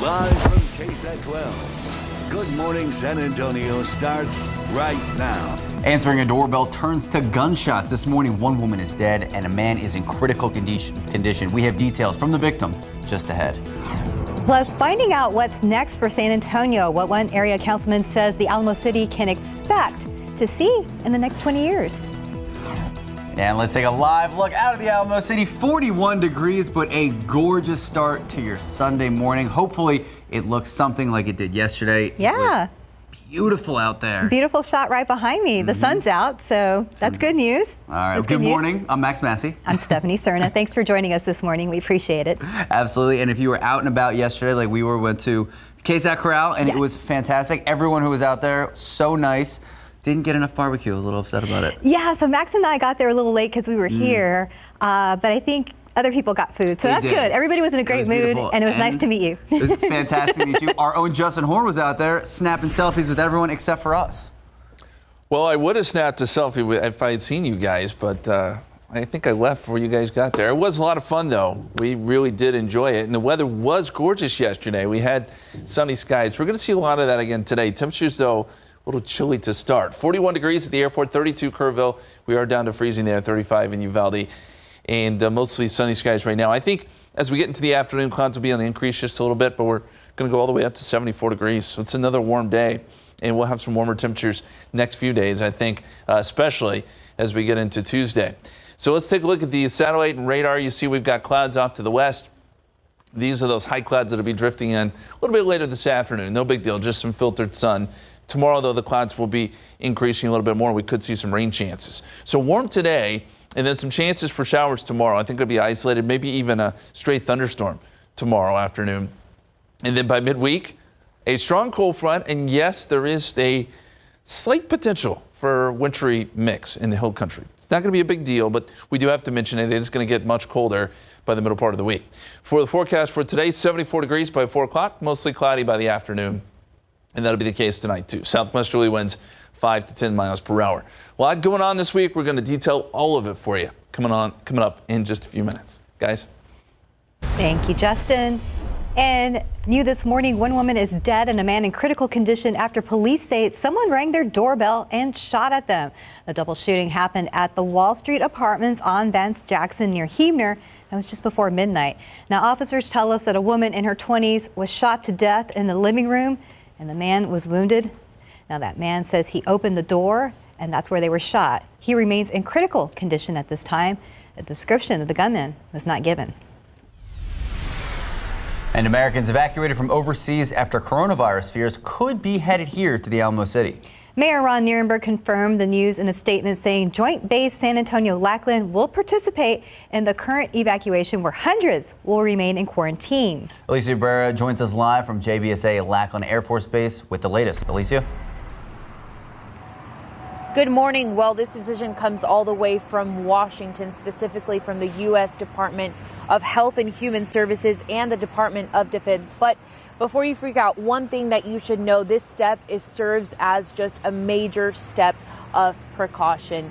Live from KSAT 12. Good Morning San Antonio starts right now. Answering a doorbell turns to gunshots. This morning, one woman is dead and a man is in critical condition. We have details from the victim just ahead. Plus, finding out what's next for San Antonio, what one area councilman says the Alamo City can expect to see in the next 20 years. And let's take a live look out of the Alamo City. 41 degrees, but a gorgeous start to your Sunday morning. Hopefully, it looks something like it did yesterday. Yeah. Beautiful out there. Beautiful shot right behind me. The sun's out, so that's good news. All right. Good morning. I'm Max Massey. I'm Stephanie Cerna. Thanks for joining us this morning. We appreciate it. Absolutely. And if you were out and about yesterday, like we went to KSAT Corral, and It was fantastic. Everyone who was out there, so nice. Didn't get enough barbecue. I was a little upset about it. Yeah, so Max and I got there a little late because we were here, but I think other people got food, so that's good. Everybody was in a great mood, and it was nice to meet you. It was fantastic to meet you. Our own Justin Horn was out there snapping selfies with everyone except for us. Well, I would have snapped a selfie if I had seen you guys, but I think I left before you guys got there. It was a lot of fun, though. We really did enjoy it, and the weather was gorgeous yesterday. We had sunny skies. We're going to see a lot of that again today. Temperatures, though, a little chilly to start. 41 degrees at the airport, 32 Kerrville. We are down to freezing there, 35 in Uvalde, and mostly sunny skies right now. I think as we get into the afternoon, clouds will be on the increase just a little bit, but we're going to go all the way up to 74 degrees. So it's another warm day, and we'll have some warmer temperatures next few days, I think, especially as we get into Tuesday. So let's take a look at the satellite and radar. You see we've got clouds off to the west. These are those high clouds that will be drifting in a little bit later this afternoon. No big deal, just some filtered sun. Tomorrow, though, the clouds will be increasing a little bit more. We could see some rain chances. So warm today, and then some chances for showers tomorrow. I think it'll be isolated, maybe even a straight thunderstorm tomorrow afternoon. And then by midweek, a strong cold front. And yes, there is a slight potential for wintry mix in the hill country. It's not going to be a big deal, but we do have to mention it. It is going to get much colder by the middle part of the week. For the forecast for today, 74 degrees by 4 o'clock, mostly cloudy by the afternoon. And that'll be the case tonight, too. Southwesterly winds 5 to 10 miles per hour. A lot going on this week. We're going to detail all of it for you coming up in just a few minutes. Guys. Thank you, Justin. And new this morning, one woman is dead and a man in critical condition after police say someone rang their doorbell and shot at them. The double shooting happened at the Wall Street Apartments on Vance Jackson near Huebner. That was just before midnight. Now, officers tell us that a woman in her 20s was shot to death in the living room, and the man was wounded. Now, that man says he opened the door, and that's where they were shot. He remains in critical condition at this time. A description of the gunman was not given. And Americans evacuated from overseas after coronavirus fears could be headed here to the Alamo City. Mayor Ron Nierenberg confirmed the news in a statement saying Joint Base San Antonio Lackland will participate in the current evacuation where hundreds will remain in quarantine. Alicia Barrera joins us live from GMSA Lackland Air Force Base with the latest. Alicia? Good morning. Well, this decision comes all the way from Washington, specifically from the U.S. Department of Health and Human Services and the Department of Defense. But before you freak out, one thing that you should know, this step serves as just a major step of precaution.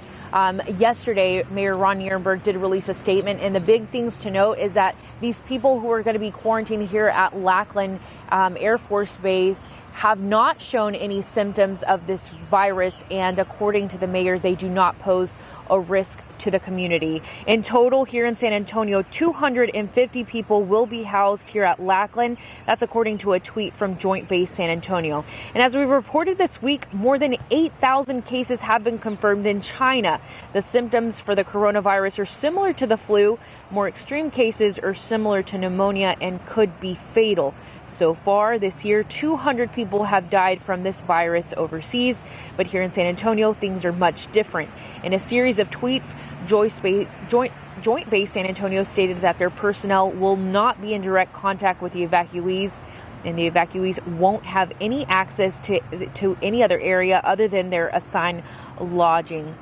Yesterday, Mayor Ron Nierenberg did release a statement, and the big things to note is that these people who are going to be quarantined here at Lackland Air Force Base have not shown any symptoms of this virus, and according to the mayor, they do not pose a risk to the community. In total, here in San Antonio, 250 people will be housed here at Lackland. That's according to a tweet from Joint Base San Antonio. And as we reported this week, more than 8,000 cases have been confirmed in China. The symptoms for the coronavirus are similar to the flu. More extreme cases are similar to pneumonia and could be fatal. So far this year, 200 people have died from this virus overseas, but here in San Antonio, things are much different. In a series of tweets, Joint Base San Antonio stated that their personnel will not be in direct contact with the evacuees, and the evacuees won't have any access to any other area other than their assigned lodging.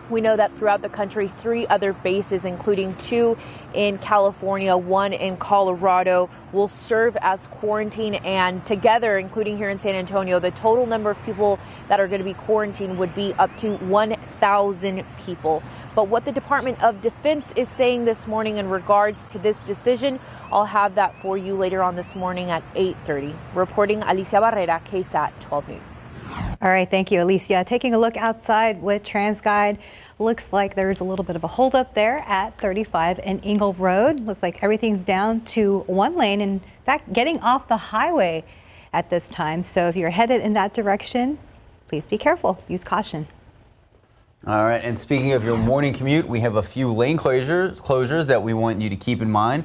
We know that throughout the country, 3 other bases, including 2 in California, 1 in Colorado, will serve as quarantine. And together, including here in San Antonio, the total number of people that are going to be quarantined would be up to 1,000 people. But what the Department of Defense is saying this morning in regards to this decision, I'll have that for you later on this morning at 8:30. Reporting, Alicia Barrera, KSAT 12 News. All right, thank you, Alicia. Taking a look outside with TransGuide, looks like there's a little bit of a holdup there at 35 and Ingle Road. Looks like everything's down to one lane. In fact, getting off the highway at this time. So if you're headed in that direction, please be careful. Use caution. All right, and speaking of your morning commute, we have a few lane closures that we want you to keep in mind.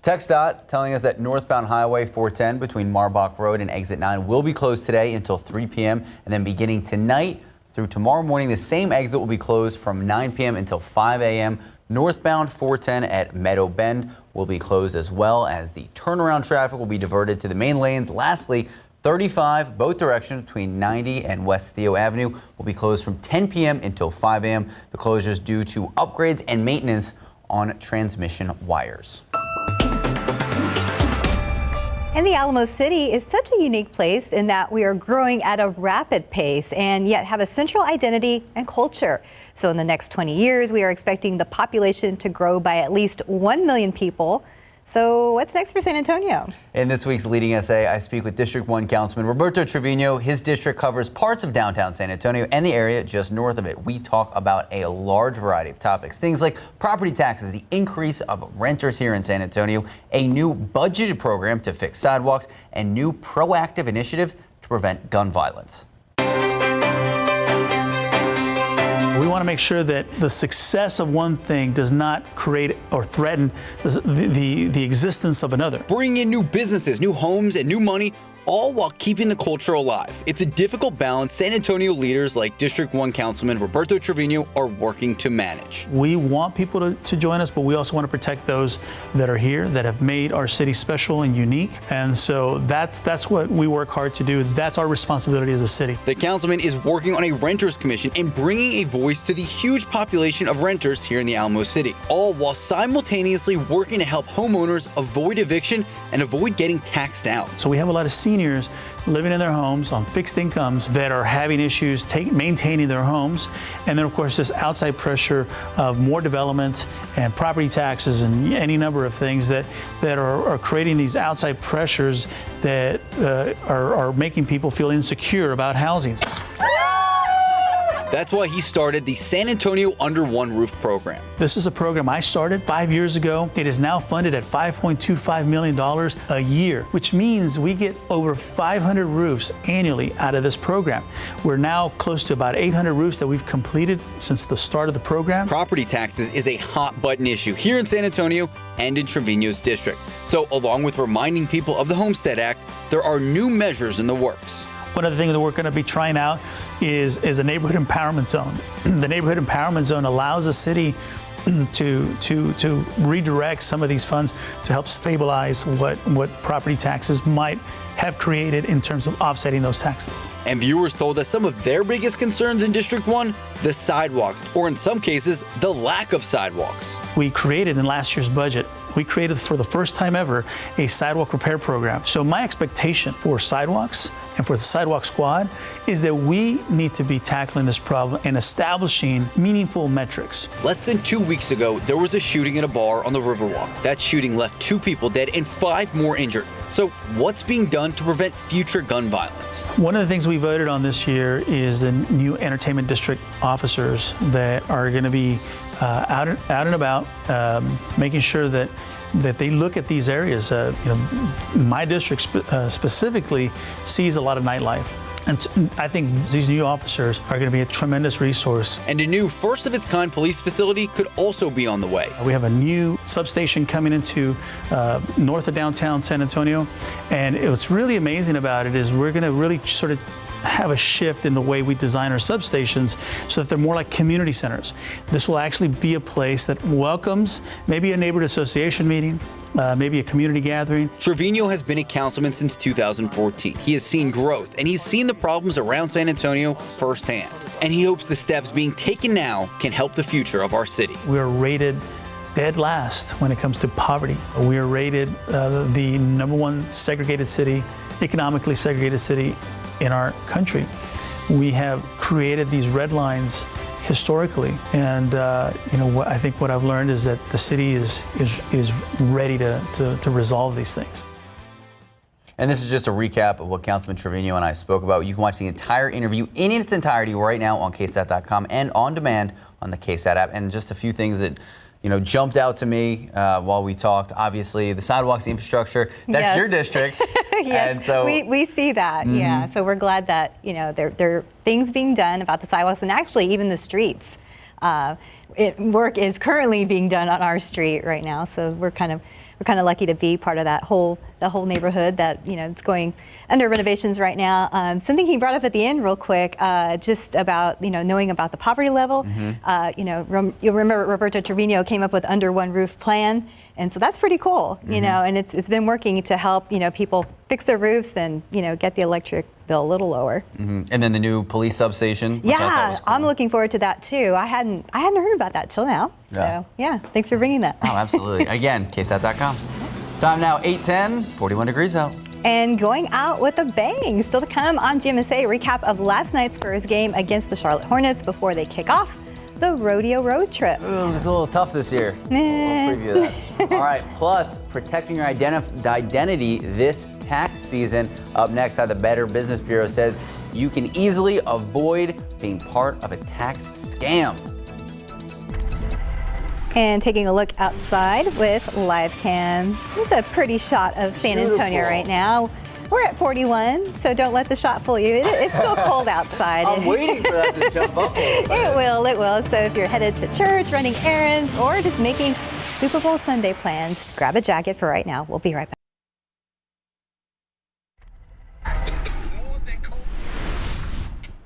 TxDOT telling us that northbound Highway 410 between Marbach Road and Exit 9 will be closed today until 3 p.m. and then beginning tonight through tomorrow morning, the same exit will be closed from 9 p.m. until 5 a.m. Northbound 410 at Meadow Bend will be closed, as well as the turnaround traffic will be diverted to the main lanes. Lastly, 35 both directions between 90 and West Theo Avenue will be closed from 10 p.m. until 5 a.m. The closure is due to upgrades and maintenance on transmission wires. And the Alamo City is such a unique place in that we are growing at a rapid pace and yet have a central identity and culture. So in the next 20 years, we are expecting the population to grow by at least 1 million people. So what's next for San Antonio? In this week's Leading SA, I speak with District 1 Councilman Roberto Trevino. His district covers parts of downtown San Antonio and the area just north of it. We talk about a large variety of topics, things like property taxes, the increase of renters here in San Antonio, a new budgeted program to fix sidewalks, and new proactive initiatives to prevent gun violence. We want to make sure that the success of one thing does not create or threaten the existence of another. Bring in new businesses, new homes, and new money, all while keeping the culture alive. It's a difficult balance San Antonio leaders like District 1 Councilman Roberto Trevino are working to manage. We want people to join us, but we also want to protect those that are here, that have made our city special and unique. And so that's what we work hard to do. That's our responsibility as a city. The councilman is working on a renters commission and bringing a voice to the huge population of renters here in the Alamo City, all while simultaneously working to help homeowners avoid eviction and avoid getting taxed out. So we have a lot of seniors living in their homes on fixed incomes that are having issues maintaining their homes. And then, of course, this outside pressure of more development and property taxes and any number of things that are creating these outside pressures that are making people feel insecure about housing. That's why he started the San Antonio Under One Roof program. This is a program I started 5 years ago. It is now funded at $5.25 million a year, which means we get over 500 roofs annually out of this program. We're now close to about 800 roofs that we've completed since the start of the program. Property taxes is a hot button issue here in San Antonio and in Trevino's district. So along with reminding people of the Homestead Act, there are new measures in the works. One of the things that we're going to be trying out is a neighborhood empowerment zone. The neighborhood empowerment zone allows the city to redirect some of these funds to help stabilize what property taxes might have created in terms of offsetting those taxes. And viewers told us some of their biggest concerns in District 1, the sidewalks, or in some cases, the lack of sidewalks. We created in last year's budget, we created for the first time ever a sidewalk repair program. So my expectation for sidewalks and for the sidewalk squad is that we need to be tackling this problem and establishing meaningful metrics. Less than 2 weeks ago, there was a shooting at a bar on the Riverwalk. That shooting left 2 people dead and 5 more injured. So what's being done to prevent future gun violence? One of the things we voted on this year is the new entertainment district officers that are going to be out and about, making sure that they look at these areas. My district specifically sees a lot of nightlife. And I think these new officers are going to be a tremendous resource. And a new first-of-its-kind police facility could also be on the way. We have a new substation coming into north of downtown San Antonio. And what's really amazing about it is we're going to really sort of have a shift in the way we design our substations so that they're more like community centers. This will actually be a place that welcomes maybe a neighborhood association meeting, maybe a community gathering. Trevino has been a councilman since 2014. He has seen growth and he's seen the problems around San Antonio firsthand. And he hopes the steps being taken now can help the future of our city. We are rated dead last when it comes to poverty. We are rated the #1 segregated city, economically segregated city in our country. We have created these red lines historically. And I think what I've learned is that the city is ready to resolve these things. And this is just a recap of what Councilman Trevino and I spoke about. You can watch the entire interview in its entirety right now on ksat.com and on demand on the KSAT app. And just a few things that jumped out to me while we talked. Obviously, the sidewalks, the infrastructure, that's your district. Yes, and so, we see that, yeah. So we're glad that, there are things being done about the sidewalks and actually even the streets. Work is currently being done on our street right now, so we're kind of lucky to be part of the whole neighborhood that it's going under renovations right now. Something he brought up at the end, real quick, just about knowing about the poverty level. You'll remember Roberto Trevino came up with under one roof plan, and so that's pretty cool. And it's been working to help people fix their roofs and get the electric bill a little lower. And then the new police substation. Which I thought was cool. I'm looking forward to that too. I hadn't heard about that till now. So yeah, thanks for bringing that. Oh, absolutely. Again, ksat.com. Time now 8:10, 41 degrees out. And going out with a bang. Still to come on GMSA, recap of last night's Spurs game against the Charlotte Hornets before they kick off the rodeo road trip. Ooh, it's a little tough this year. We'll preview that. All right, plus protecting your identity this tax season. Up next, how the Better Business Bureau says you can easily avoid being part of a tax scam. And taking a look outside with live cam. It's a pretty shot of San Antonio right now. We're at 41, so don't let the shot fool you. It's still cold outside. I'm waiting for that to jump up a little bit. It will. So if you're headed to church, running errands, or just making Super Bowl Sunday plans, grab a jacket for right now. We'll be right back.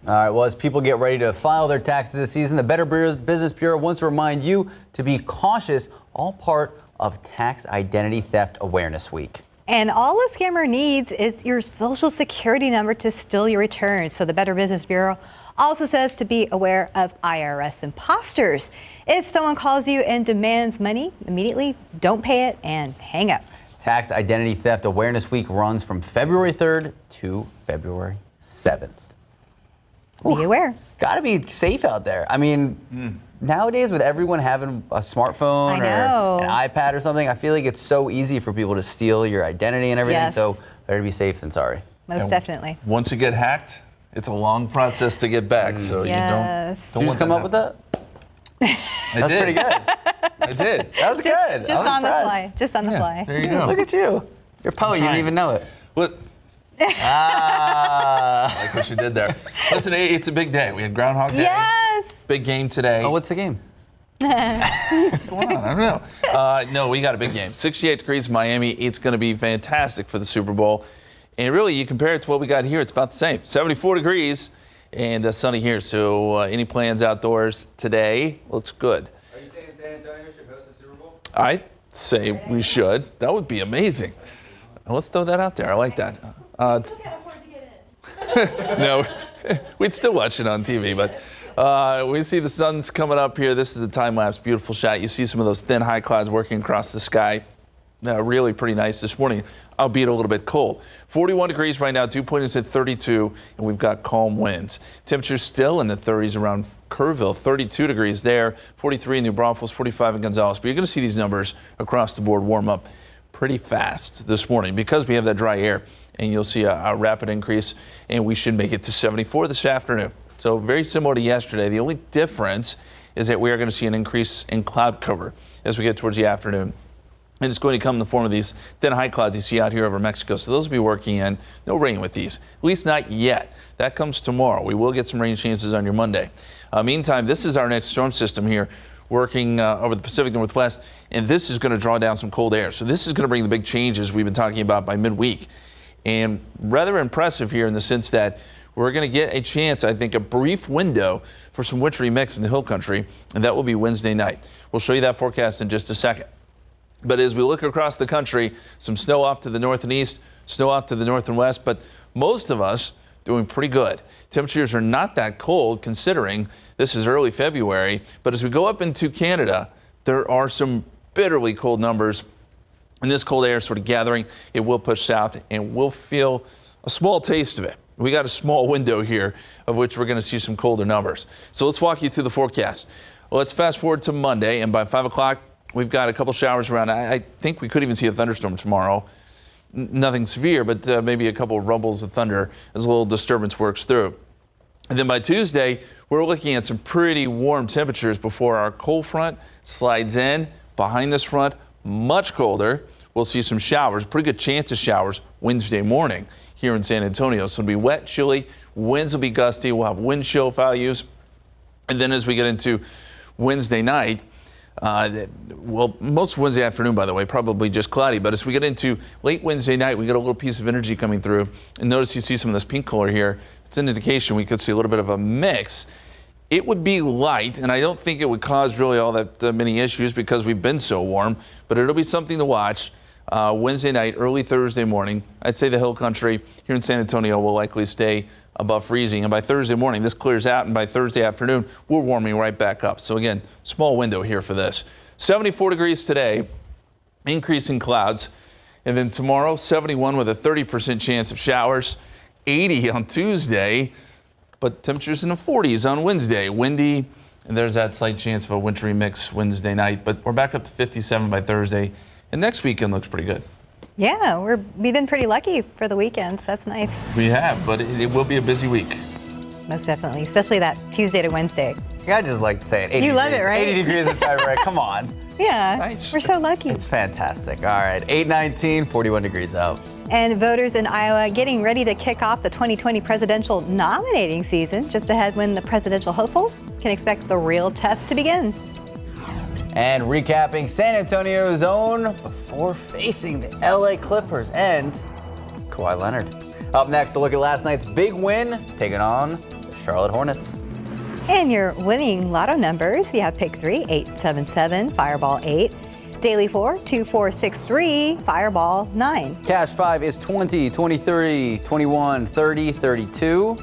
All right, well, as people get ready to file their taxes this season, the Better Business Bureau wants to remind you to be cautious, all part of Tax Identity Theft Awareness Week. And all a scammer needs is your social security number to steal your returns. So the Better Business Bureau also says to be aware of IRS imposters. If someone calls you and demands money, immediately don't pay it and hang up. Tax Identity Theft Awareness Week runs from February 3rd to February 7th. Be aware. Got to be safe out there. I mean, nowadays with everyone having a smartphone or an iPad or something, I feel like it's so easy for people to steal your identity and everything. Yes. So better to be safe than sorry. Most definitely. Once you get hacked, it's a long process to get back. So you don't Did you just come up with that? That's pretty good. I did. That was good. Just on the fly. Just on the fly. There you go. Look at you. You're a poet. You didn't even know it. What? Like what you did there. Listen, it's a big day. We had Groundhog Day. Yes. Big game today. Oh, what's the game? What's going on? I don't know. No, we got a big game. 68 degrees in Miami. It's going to be fantastic for the Super Bowl. And really, you compare it to what we got here, it's about the same. 74 degrees and sunny here. So any plans outdoors today? Looks good. Are you saying San Antonio should host the Super Bowl? I say we should. That would be amazing. Let's throw that out there. I like that. No, we'd still watch it on TV, but we see the sun's coming up here. This is a time-lapse, beautiful shot. You see some of those thin high clouds working across the sky. Really pretty nice this morning, albeit a little bit cold. 41 degrees right now, dew point is at 32, and we've got calm winds. Temperatures still in the 30s around Kerrville, 32 degrees there, 43 in New Braunfels, 45 in Gonzales. But you're going to see these numbers across the board warm up pretty fast this morning because we have that dry air, and you'll see a rapid increase, and we should make it to 74 this afternoon. So very similar to yesterday. The only difference is that we are going to see an increase in cloud cover as we get towards the afternoon. And it's going to come in the form of these thin high clouds you see out here over Mexico. So those will be working in. No rain with these, at least not yet. That comes tomorrow. We will get some rain chances on your Monday. Meantime, this is our next storm system here working over the Pacific Northwest, and this is going to draw down some cold air. So this is going to bring the big changes we've been talking about by midweek. And rather impressive here in the sense that we're going to get a chance, I think, a brief window for some wintry mix in the hill country, and that will be Wednesday night. We'll show you that forecast in just a second. But as we look across the country, some snow off to the north and east, snow off to the north and west, but most of us doing pretty good. Temperatures are not that cold considering this is early February, but as we go up into Canada, there are some bitterly cold numbers, and this cold air is sort of gathering. It will push south, and we'll feel a small taste of it We got a small window here of which we're going to see some colder numbers. So let's walk you through the forecast. Well, let's fast forward to Monday, and by 5 o'clock, we've got a couple showers around. I think we could even see a thunderstorm tomorrow. Nothing severe, but maybe a couple of rumbles of thunder as a little disturbance works through. And then by Tuesday, we're looking at some pretty warm temperatures before our cold front slides in. Behind this front, much colder. We'll see some showers, pretty good chance of showers Wednesday morning here in San Antonio. So it'll be wet, chilly, winds will be gusty. We'll have wind chill values. And then as we get into Wednesday night, well, most of Wednesday afternoon, by the way, probably just cloudy. But as we get into late Wednesday night, we get a little piece of energy coming through. And notice you see some of this pink color here. It's an indication we could see a little bit of a mix. It would be light, and I don't think it would cause really all that many issues because we've been so warm. But it'll be something to watch. Wednesday night, early Thursday morning. I'd say the hill country here in San Antonio will likely stay above freezing. And by Thursday morning, this clears out. And by Thursday afternoon, we're warming right back up. So again, small window here for this. 74 degrees today, increasing clouds. And then tomorrow, 71 with a 30% chance of showers, 80 on Tuesday, but temperatures in the 40s on Wednesday. Windy, and there's that slight chance of a wintry mix Wednesday night. But we're back up to 57 by Thursday. And next weekend looks pretty good. Yeah, we've been pretty lucky for the weekends. That's nice. We have, but it will be a busy week. Most definitely, especially that Tuesday to Wednesday. Yeah, I just like to say it. 80 You love degrees, it, right? 80 degrees in February. Come on. Yeah, Nice. we're so lucky. It's fantastic. All right, 8:19, 41 degrees out. And voters in Iowa getting ready to kick off the 2020 presidential nominating season just ahead when the presidential hopefuls can expect the real test to begin. And recapping San Antonio's own before facing the LA Clippers and Kawhi Leonard. Up next, a look at last night's big win, taking on the Charlotte Hornets. And your winning lotto numbers, you have pick 3, 877, Fireball 8. Daily 4, 2463, Fireball 9. Cash 5 is 20, 23, 21, 30, 32.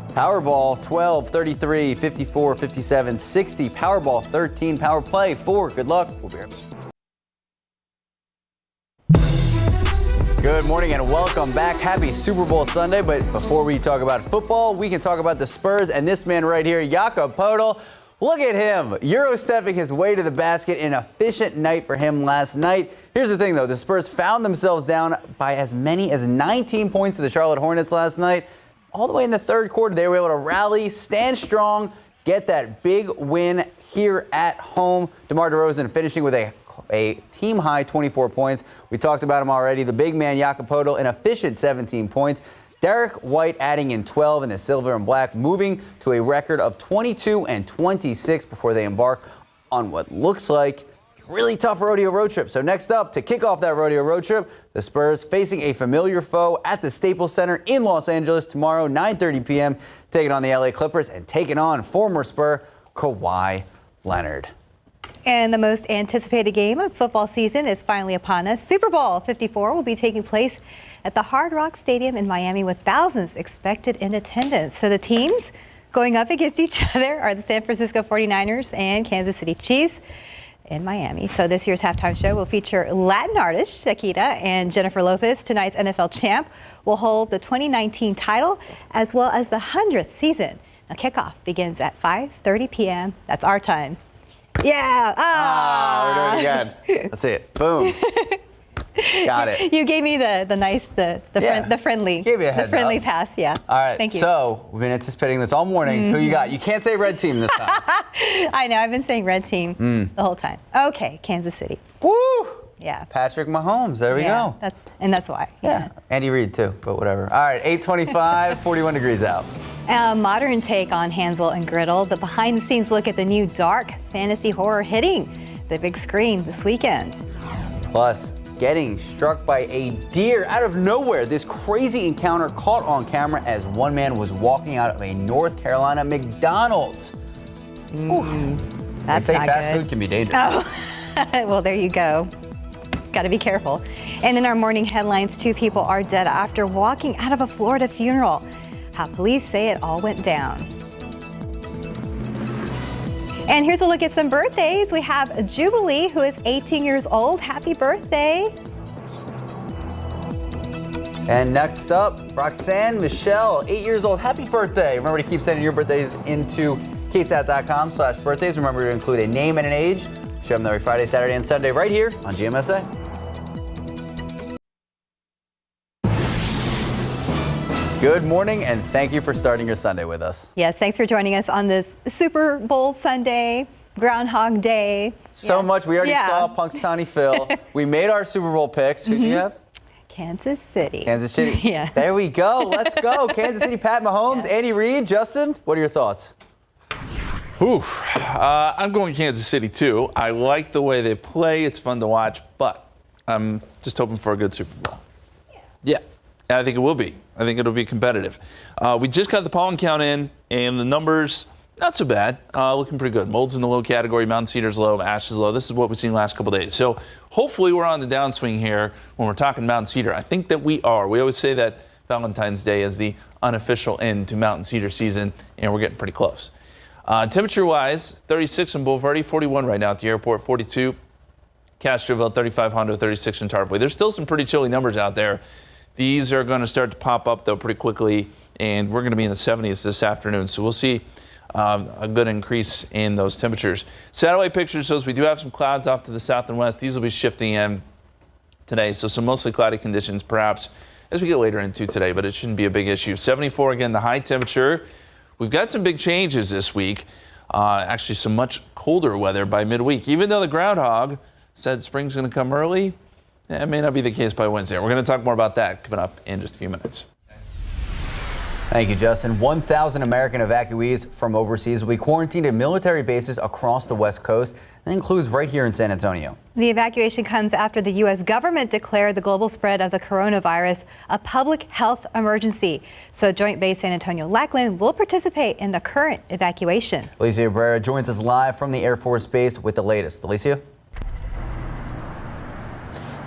Powerball 12, 33, 54, 57, 60. Powerball 13. Power Play 4. Good luck. We'll be right back. Good morning and welcome back. Happy Super Bowl Sunday. But before we talk about football, we can talk about the Spurs and this man right here, Jakob Poeltl. Look at him, Euro-stepping his way to the basket. An efficient night for him last night. Here's the thing, though. The Spurs found themselves down by as many as 19 points to the Charlotte Hornets last night. All the way in the third quarter, they were able to rally, stand strong, get that big win here at home. DeMar DeRozan finishing with a team-high 24 points. We talked about him already. The big man, Jakob Poeltl, an efficient 17 points. Derek White adding in 12 in the silver and black, moving to a record of 22 and 26 before they embark on what looks like a really tough rodeo road trip. So next up, to kick off that rodeo road trip, the Spurs facing a familiar foe at the Staples Center in Los Angeles tomorrow, 9:30 p.m., taking on the LA Clippers and taking on former Spur Kawhi Leonard. And the most anticipated game of football season is finally upon us. Super Bowl 54 will be taking place at the Hard Rock Stadium in Miami with thousands expected in attendance. So the teams going up against each other are the San Francisco 49ers and Kansas City Chiefs in Miami. So this year's halftime show will feature Latin artists Shakira and Jennifer Lopez. Tonight's NFL champ will hold the 2019 title as well as the 100th season. Now kickoff begins at 5:30 p.m. That's our time. Yeah. We're doing it again. Let's see it. Boom. Got it. You gave me the friendly, Gave you a heads friendly up. pass. Yeah. All right. Thank you. So we've been anticipating this all morning. Who you got? You can't say red team this time. I know. I've been saying red team the whole time. Okay, Kansas City. Woo! Yeah. Patrick Mahomes. There we go. That's why. Yeah. Andy Reid too, but whatever. All right. 8:25, 41 degrees out. A modern take on Hansel and Gretel, the behind-the-scenes look at the new dark fantasy horror hitting the big screen this weekend. Plus, getting struck by a deer out of nowhere. This crazy encounter caught on camera as one man was walking out of a North Carolina McDonald's. That's they say not fast good. food can be dangerous. Oh, well, there you go. Got to be careful. And in our morning headlines, 2 people are dead after walking out of a Florida funeral. How police say it all went down. And here's a look at some birthdays. We have Jubilee, who is 18 years old. Happy birthday. And next up, Roxanne Michelle, 8 years old. Happy birthday. Remember to keep sending your birthdays into ksat.com/birthdays. Remember to include a name and an age. Show them every Friday, Saturday, and Sunday right here on GMSA. Good morning, and thank you for starting your Sunday with us. Yes, thanks for joining us on this Super Bowl Sunday, Groundhog Day. So much. We already saw Punxsutawney Phil. We made our Super Bowl picks. Who'd you have? Kansas City. Kansas City. Yeah. There we go. Let's go. Kansas City, Pat Mahomes, Andy Reid. Justin, what are your thoughts? I'm going Kansas City, too. I like the way they play. It's fun to watch, but I'm just hoping for a good Super Bowl. Yeah, I think it will be. I think it'll be competitive. We just got the pollen count in, and the numbers, not so bad. Looking pretty good. Mold's in the low category. Mountain Cedar's low. Ash is low. This is what we've seen the last couple days. So hopefully we're on the downswing here when we're talking Mountain Cedar. I think that we are. We always say that Valentine's Day is the unofficial end to Mountain Cedar season, and we're getting pretty close. Temperature-wise, 36 in Boulevardy, 41 right now at the airport, 42. Castroville, 35 Hondo, 36 in Tarpley. There's still some pretty chilly numbers out there. These are going to start to pop up, though, pretty quickly, and we're going to be in the 70s this afternoon. So we'll see a good increase in those temperatures. Satellite picture shows we do have some clouds off to the south and west. These will be shifting in today, so some mostly cloudy conditions perhaps as we get later into today, but it shouldn't be a big issue. 74 again, the high temperature. We've got some big changes this week. Actually, some much colder weather by midweek. Even though the groundhog said spring's going to come early, it may not be the case by Wednesday. We're going to talk more about that coming up in just a few minutes. Thank you, Justin. 1,000 American evacuees from overseas will be quarantined at military bases across the West Coast. That includes right here in San Antonio. The evacuation comes after the U.S. government declared the global spread of the coronavirus a public health emergency. So Joint Base San Antonio Lackland will participate in the current evacuation. Alicia Abrera joins us live from the Air Force Base with the latest. Alicia?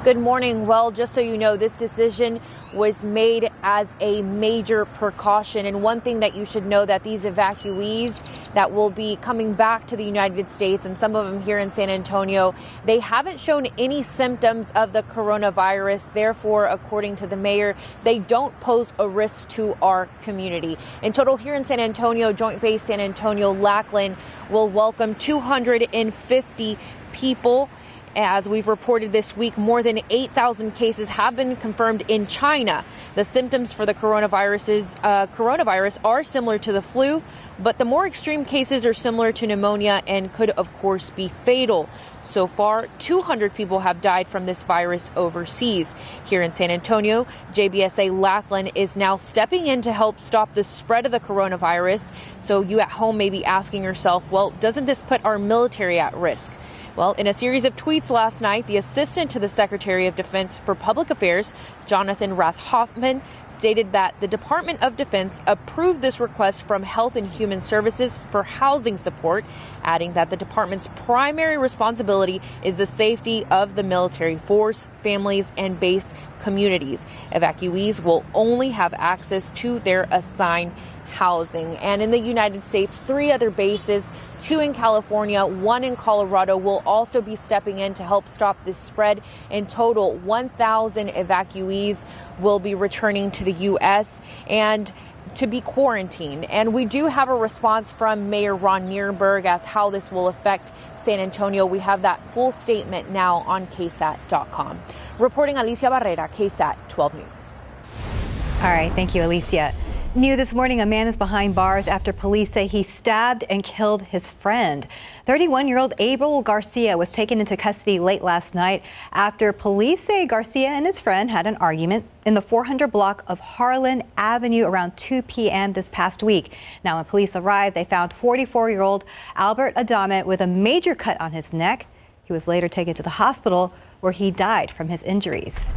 Good morning. Well, just so you know, this decision was made as a major precaution. And one thing that you should know, that these evacuees that will be coming back to the United States, and some of them here in San Antonio, they haven't shown any symptoms of the coronavirus. Therefore, according to the mayor, they don't pose a risk to our community. In total, here in San Antonio, Joint Base San Antonio Lackland will welcome 250 people. As we've reported this week, more than 8,000 cases have been confirmed in China. The symptoms for the coronavirus are similar to the flu, but the more extreme cases are similar to pneumonia and could, of course, be fatal. So far, 200 people have died from this virus overseas. Here in San Antonio, GMSA Lackland is now stepping in to help stop the spread of the coronavirus. So you at home may be asking yourself, well, doesn't this put our military at risk? Well, in a series of tweets last night, the assistant to the Secretary of Defense for Public Affairs, Jonathan Rath-Hoffman, stated that the Department of Defense approved this request from Health and Human Services for housing support, adding that the department's primary responsibility is the safety of the military force, families, and base communities. Evacuees will only have access to their assigned housing. And in the United States, 3 other bases, 2 in California, 1 in Colorado, will also be stepping in to help stop this spread. In total, 1,000 evacuees will be returning to the U.S. and to be quarantined. And we do have a response from Mayor Ron Nierenberg as how this will affect San Antonio. We have that full statement now on ksat.com. Reporting Alicia Barrera, KSAT 12 News. All right, thank you, Alicia. New this morning, a man is behind bars after police say he stabbed and killed his friend. 31-year-old Abel Garcia was taken into custody late last night after police say Garcia and his friend had an argument in the 400 block of Harlan Avenue around 2 p.m. this past week. Now, when police arrived, they found 44-year-old Albert Adame with a major cut on his neck. He was later taken to the hospital where he died from his injuries.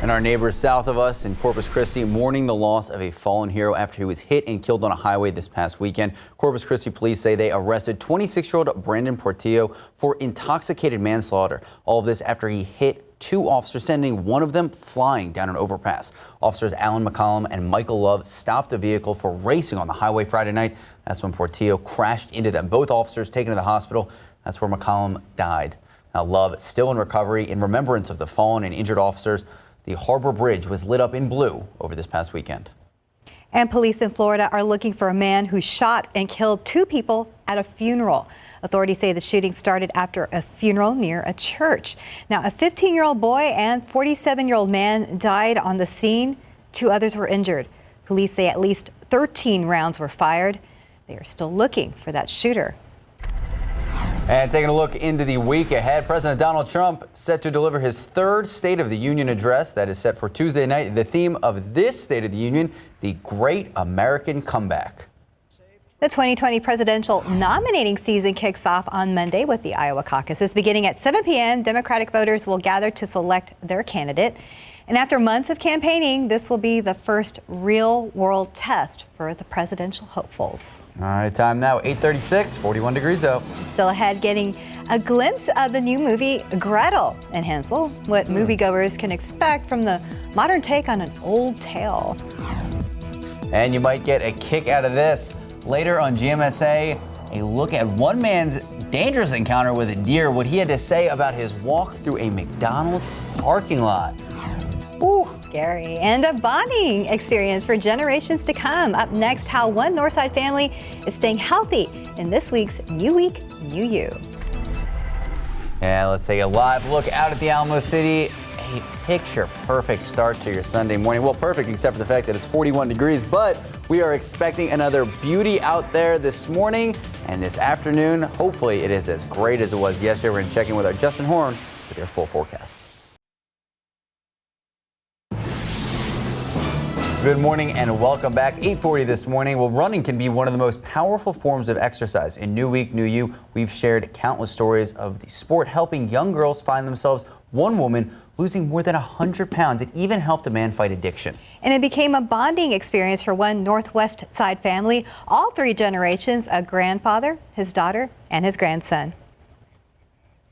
And our neighbors south of us in Corpus Christi mourning the loss of a fallen hero after he was hit and killed on a highway this past weekend. Corpus Christi police say they arrested 26-year-old Brandon Portillo for intoxicated manslaughter. All of this after he hit 2 officers, sending one of them flying down an overpass. Officers Alan McCollum and Michael Love stopped a vehicle for racing on the highway Friday night. That's when Portillo crashed into them. Both officers taken to the hospital. That's where McCollum died. Now, Love still in recovery in remembrance of the fallen and injured officers. The Harbor Bridge was lit up in blue over this past weekend. And police in Florida are looking for a man who shot and killed 2 people at a funeral. Authorities say the shooting started after a funeral near a church. Now, a 15-year-old boy and 47-year-old man died on the scene. 2 others were injured. Police say at least 13 rounds were fired. They are still looking for that shooter. And taking a look into the week ahead, President Donald Trump set to deliver his 3rd State of the Union address that is set for Tuesday night. The theme of this State of the Union, the Great American Comeback. The 2020 presidential nominating season kicks off on Monday with the Iowa caucuses. Beginning at 7 p.m., Democratic voters will gather to select their candidate. And after months of campaigning, this will be the first real-world test for the presidential hopefuls. All right, time now, 8:36, 41 degrees out. Still ahead, getting a glimpse of the new movie Gretel and Hansel, what moviegoers can expect from the modern take on an old tale. And you might get a kick out of this. Later on GMSA, a look at one man's dangerous encounter with a deer, what he had to say about his walk through a McDonald's parking lot. Ooh, scary. And a bonding experience for generations to come. Up next, how one Northside family is staying healthy in this week's New Week, New You. And let's take a live look out at the Alamo City. A picture-perfect start to your Sunday morning. Well, perfect except for the fact that it's 41 degrees, but we are expecting another beauty out there this morning and this afternoon. Hopefully it is as great as it was yesterday. We're going to check in with our Justin Horn with your full forecast. Good morning and welcome back. 8:40 this morning. Well, running can be one of the most powerful forms of exercise. In New Week, New You, we've shared countless stories of the sport helping young girls find themselves. One woman losing more than 100 pounds. It even helped a man fight addiction. And it became a bonding experience for one Northwest Side family. All 3 generations, a grandfather, his daughter, and his grandson.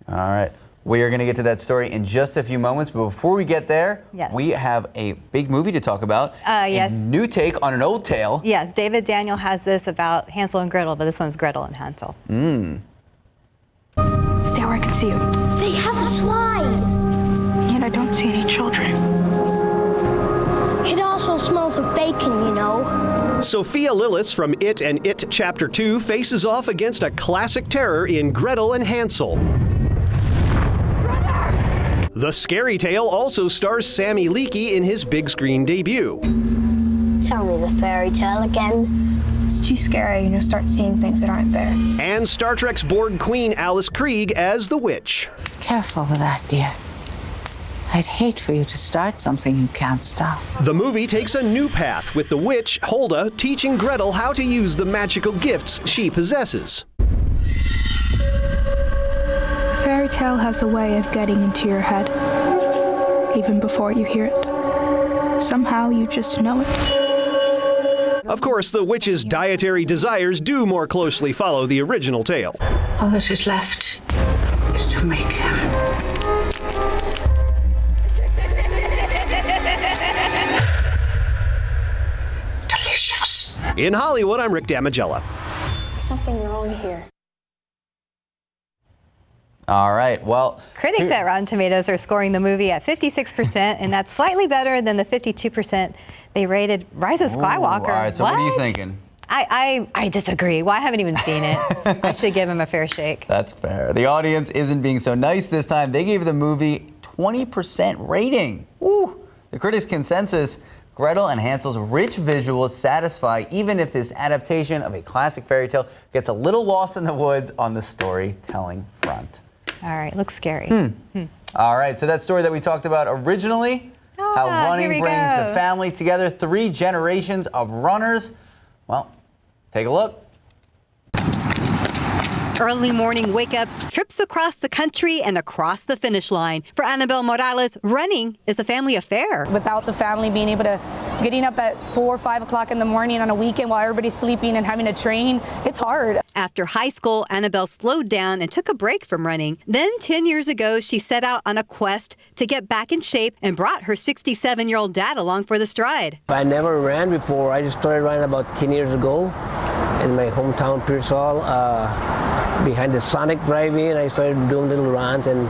All right. We are going to get to that story in just a few moments, but before we get there, we have a big movie to talk about. Yes. A new take on an old tale. Yes, David Daniel has this about Hansel and Gretel, but this one's Gretel and Hansel. Stay where I can see you. They have a slide. Yet I don't see any children. It also smells of bacon, you know. Sophia Lillis from It and It Chapter 2 faces off against a classic terror in Gretel and Hansel. The scary tale also stars Sammy Leakey in his big screen debut. Tell me the fairy tale again. It's too scary, and you'll start seeing things that aren't there. And Star Trek's Borg Queen Alice Krieg as the witch. Careful with that, dear. I'd hate for you to start something you can't stop. The movie takes a new path with the witch, Hulda, teaching Gretel how to use the magical gifts she possesses. A fairy tale has a way of getting into your head, even before you hear it. Somehow you just know it. Of course, the witch's dietary desires do more closely follow the original tale. All that is left is to make him. Delicious. In Hollywood, I'm Rick Damigella. There's something wrong here. All right, well. Critics at Rotten Tomatoes are scoring the movie at 56%, and that's slightly better than the 52% they rated Rise of Skywalker. All right, so what are you thinking? I disagree. Well, I haven't even seen it. I should give him a fair shake. That's fair. The audience isn't being so nice this time. They gave the movie 20% rating. Ooh. The critics' consensus, Gretel and Hansel's rich visuals satisfy even if this adaptation of a classic fairy tale gets a little lost in the woods on the storytelling front. All right, looks scary. All right, so that story that we talked about originally, how running brings the family together, 3 generations of runners. Well, take a look. Early morning wake-ups, trips across the country and across the finish line. For Annabelle Morales, running is a family affair. Without the family being able to, getting up at 4 or 5 o'clock in the morning on a weekend while everybody's sleeping and having to train, it's hard. After high school, Annabelle slowed down and took a break from running. Then 10 years ago, she set out on a quest to get back in shape and brought her 67-year-old dad along for the stride. I never ran before. I just started running about 10 years ago in my hometown, Pearsall. Behind the Sonic Drive-In, I started doing little runs, and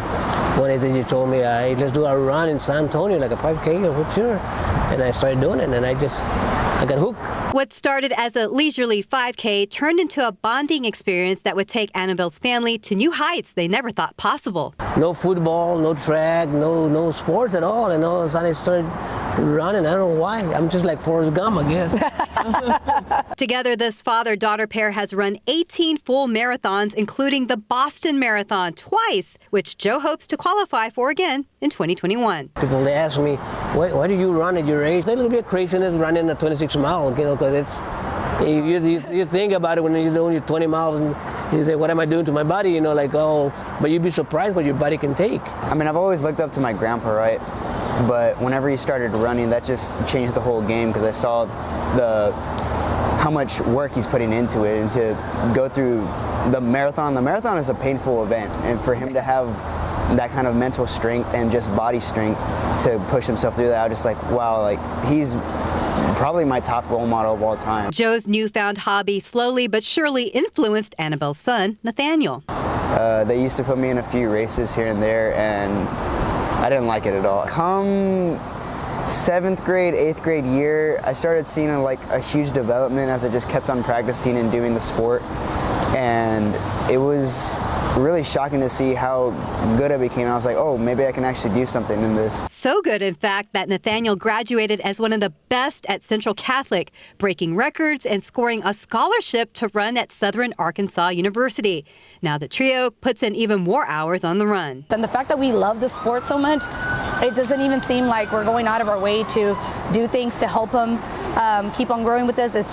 one day she told me, hey, let's do a run in San Antonio, like a 5K or whatever. And I started doing it, and I got hooked. What started as a leisurely 5K turned into a bonding experience that would take Annabelle's family to new heights they never thought possible. No football, no track, no sports at all. And all of a sudden I started running. I don't know why. I'm just like Forrest Gump, I guess. Together, this father-daughter pair has run 18 full marathons, including the Boston Marathon twice, which Joe hopes to qualify for again in 2021. People, they ask me, why do you run at your age? A little bit of craziness running a 26 mile, because it's, you think about it when you're doing your 20 miles and you say, what am I doing to my body? But you'd be surprised what your body can take. I mean, I've always looked up to my grandpa, right? But whenever he started running, that just changed the whole game, because I saw how much work he's putting into it, and to go through the marathon. The marathon is a painful event, and for him to have that kind of mental strength and just body strength to push himself through that, I was just like, wow, like he's probably my top role model of all time. Joe's newfound hobby slowly but surely influenced Annabelle's son, Nathaniel. They used to put me in a few races here and there, and I didn't like it at all. Come 7th grade, 8th grade year, I started seeing a huge development as I just kept on practicing and doing the sport. And it was really shocking to see how good I became. I was like, oh, maybe I can actually do something in this. So good, in fact, that Nathaniel graduated as one of the best at Central Catholic, breaking records and scoring a scholarship to run at Southern Arkansas University. Now the trio puts in even more hours on the run. And the fact that we love the sport so much, it doesn't even seem like we're going out of our way to do things to help him keep on growing with this. It's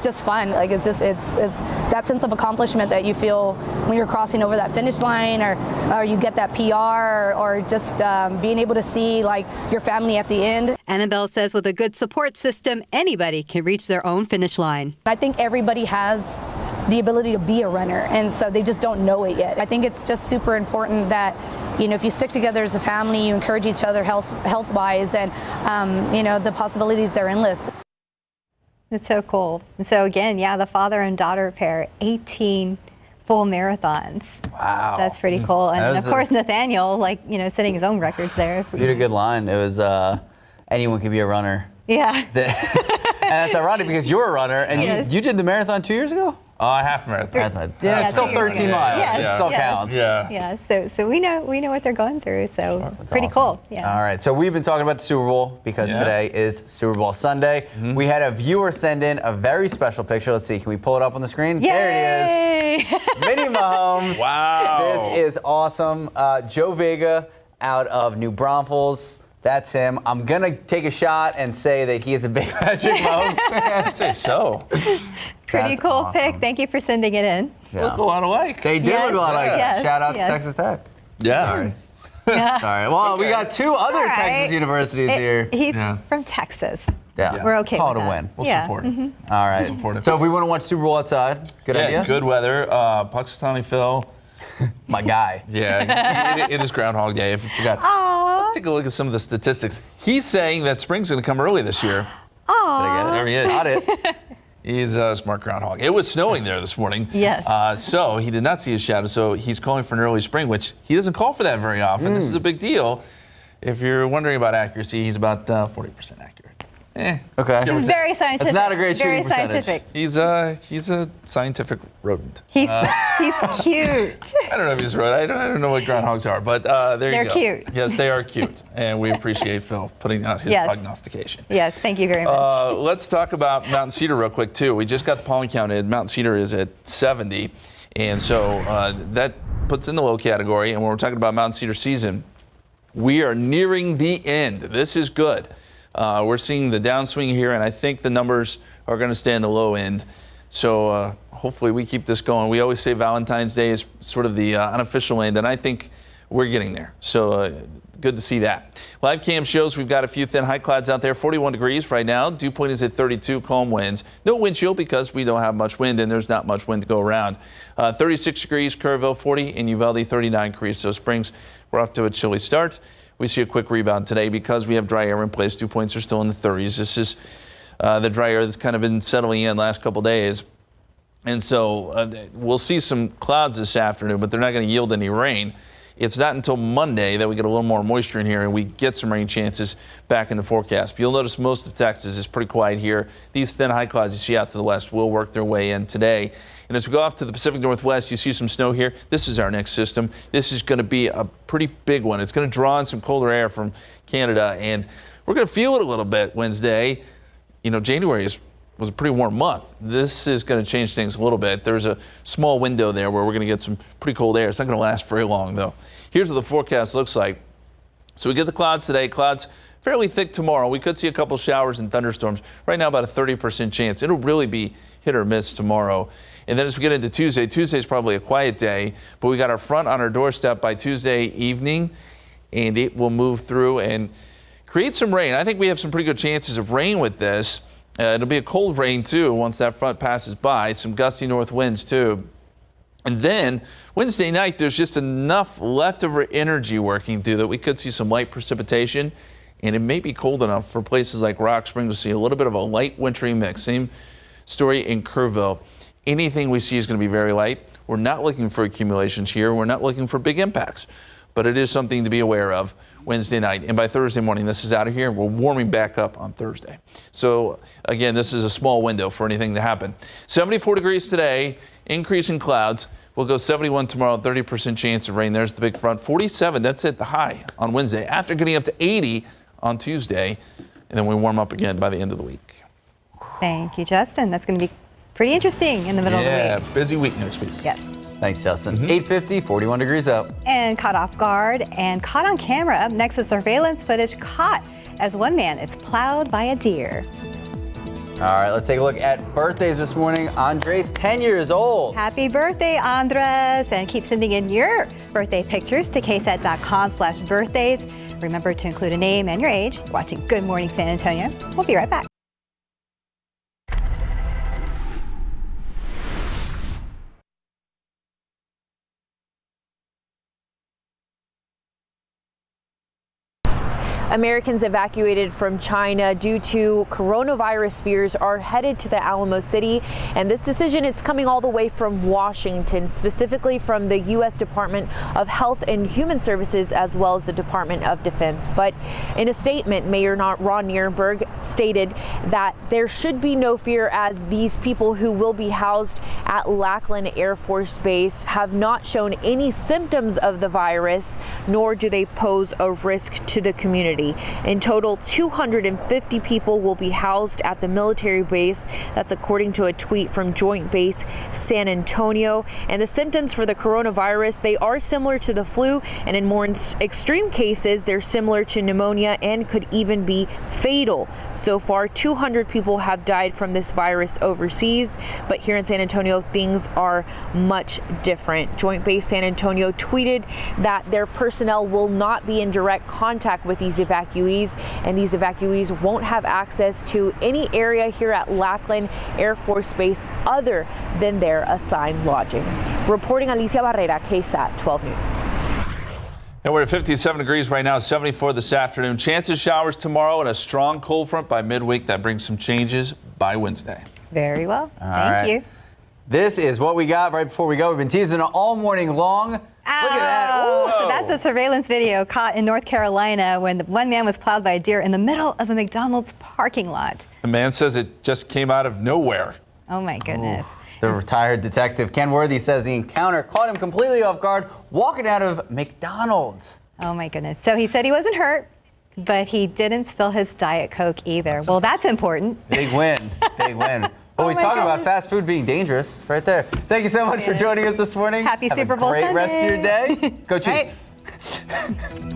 just fun. Like it's that sense of accomplishment that you feel when you're crossing over that finish line, or you get that PR, or just being able to see like your family at the end. Annabelle says with a good support system, anybody can reach their own finish line. I think everybody has the ability to be a runner, and so they just don't know it yet. I think it's just super important that, if you stick together as a family, you encourage each other health-wise, and, the possibilities are endless. It's so cool. And so again, the father and daughter pair, 18 full marathons. Wow. So that's pretty cool. And of course, Nathaniel, setting his own records there. You had a good line. It was, anyone can be a runner. Yeah. And that's ironic because you're a runner, and you did the marathon 2 years ago? Half marathon. Yeah, it's still 13 miles. Yes. It still counts. Yeah. So we know what they're going through. So pretty awesome. Cool. Yeah. All right. So we've been talking about the Super Bowl because today is Super Bowl Sunday. Mm-hmm. We had a viewer send in a very special picture. Let's see. Can we pull it up on the screen? Yay! There it is. Minnie Mahomes. Wow. This is awesome. Joe Vega out of New Braunfels. That's him. I'm going to take a shot and say that he is a big Patrick Mahomes fan. I'd say so. Pretty That's cool awesome. pick. Thank you for sending it in. Yeah. Look a lot alike. They did look a lot alike. Yes. Shout out to Yes. Texas Tech. Yeah. Sorry. Sorry. Well, we got two other Texas universities here. He's from Texas. Yeah. We're okay Call with it a that. win. We'll support it. Mm-hmm. All right. Support it. So if we want to watch Super Bowl outside, good idea? Good weather. Puxatawny Phil. My guy. Yeah, it is Groundhog Day, if you forgot. Aww. Let's take a look at some of the statistics. He's saying that spring's going to come early this year. Aww. Did I get it? There he is. Got it. He's a smart groundhog. It was snowing there this morning. Yes. So he did not see his shadow, so he's calling for an early spring, which he doesn't call for that very often. This is a big deal. If you're wondering about accuracy, he's about 40% accurate. Okay. He's very scientific. That's not a great shooting Very percentage. scientific. He's a scientific rodent. He's cute. I don't know if he's a rodent. I don't know what groundhogs are, but there you go. They're cute. Yes, they are cute, and we appreciate Phil putting out his prognostication. Yes, thank you very much. Let's talk about Mountain Cedar real quick too. We just got the pollen counted. Mountain Cedar is at 70, and so that puts in the low category. And when we're talking about Mountain Cedar season, we are nearing the end. This is good. We're seeing the downswing here, and I think the numbers are going to stay in the low end. So hopefully we keep this going. We always say Valentine's Day is sort of the unofficial end, and I think we're getting there. So good to see that. Live cam shows we've got a few thin high clouds out there. 41 degrees right now. Dew point is at 32. Calm winds. No wind chill because we don't have much wind, and there's not much wind to go around. 36 degrees, Kerrville 40, and Uvalde 39 degrees. So Springs, we're off to a chilly start. We see a quick rebound today because we have dry air in place. Dew points are still in the 30s. This is the dry air that's kind of been settling in last couple days. And so we'll see some clouds this afternoon, but they're not going to yield any rain. It's not until Monday that we get a little more moisture in here and we get some rain chances back in the forecast. But you'll notice most of Texas is pretty quiet here. These thin high clouds you see out to the west will work their way in today. And as we go off to the Pacific Northwest, you see some snow here. This is our next system. This is going to be a pretty big one. It's going to draw in some colder air from Canada, and we're going to feel it a little bit Wednesday. You know, January was a pretty warm month. This is going to change things a little bit. There's a small window there where we're going to get some pretty cold air. It's not going to last very long, though. Here's what the forecast looks like. So we get the clouds today. Clouds fairly thick tomorrow. We could see a couple showers and thunderstorms. Right now, about a 30% chance. It'll really be hit or miss tomorrow. And then as we get into Tuesday, Tuesday's probably a quiet day, but we got our front on our doorstep by Tuesday evening, and it will move through and create some rain. I think we have some pretty good chances of rain with this. It'll be a cold rain, too, once that front passes by. Some gusty north winds, too. And then Wednesday night, there's just enough leftover energy working through that we could see some light precipitation. And it may be cold enough for places like Rock Spring to see a little bit of a light wintry mix. Same story in Kerrville. Anything we see is going to be very light. We're not looking for accumulations here. We're not looking for big impacts. But it is something to be aware of Wednesday night. And by Thursday morning, this is out of here. We're warming back up on Thursday. So, again, this is a small window for anything to happen. 74 degrees today, increasing clouds. We'll go 71 tomorrow, 30% chance of rain. There's the big front. 47, that's it, the high on Wednesday. After getting up to 80 on Tuesday. And then we warm up again by the end of the week. Thank you, Justin. That's going to be pretty interesting in the middle of the week. Yeah, busy week next week. Yes. Thanks, Justin. 8:50, 41 degrees out. And caught off guard and caught on camera. Up next is surveillance footage caught as one man is plowed by a deer. All right, let's take a look at birthdays this morning. Andres, 10 years old. Happy birthday, Andres. And keep sending in your birthday pictures to ksat.com/birthdays. Remember to include a name and your age. You're watching Good Morning San Antonio. We'll be right back. Americans evacuated from China due to coronavirus fears are headed to the Alamo City. And this decision, it's coming all the way from Washington, specifically from the U.S. Department of Health and Human Services, as well as the Department of Defense. But in a statement, Mayor Ron Nirenberg stated that there should be no fear, as these people who will be housed at Lackland Air Force Base have not shown any symptoms of the virus, nor do they pose a risk to the community. In total, 250 people will be housed at the military base. That's according to a tweet from Joint Base San Antonio. And the symptoms for the coronavirus, they are similar to the flu, and in more extreme cases, they're similar to pneumonia and could even be fatal. So far, 200 people have died from this virus overseas, but here in San Antonio, things are much different. Joint Base San Antonio tweeted that their personnel will not be in direct contact with these evacuees, and these evacuees won't have access to any area here at Lackland Air Force Base other than their assigned lodging. Reporting Alicia Barrera, KSAT 12 News. And we're at 57 degrees right now, 74 this afternoon. Chances of showers tomorrow and a strong cold front by midweek. That brings some changes by Wednesday. Very well. Thank you. This is what we got right before we go. We've been teasing it all morning long. Look at that. Ooh. So that's a surveillance video caught in North Carolina when one man was plowed by a deer in the middle of a McDonald's parking lot. The man says it just came out of nowhere. Oh, my goodness. Ooh. The retired detective Ken Worthy says the encounter caught him completely off guard walking out of McDonald's. Oh, my goodness. So he said he wasn't hurt, but he didn't spill his Diet Coke either. That's important. Big win. Big win. Well, we talk about fast food being dangerous right there. Thank you so much for joining us this morning. Happy Super Bowl Sunday. Have a great rest of your day. Go Chiefs. Right.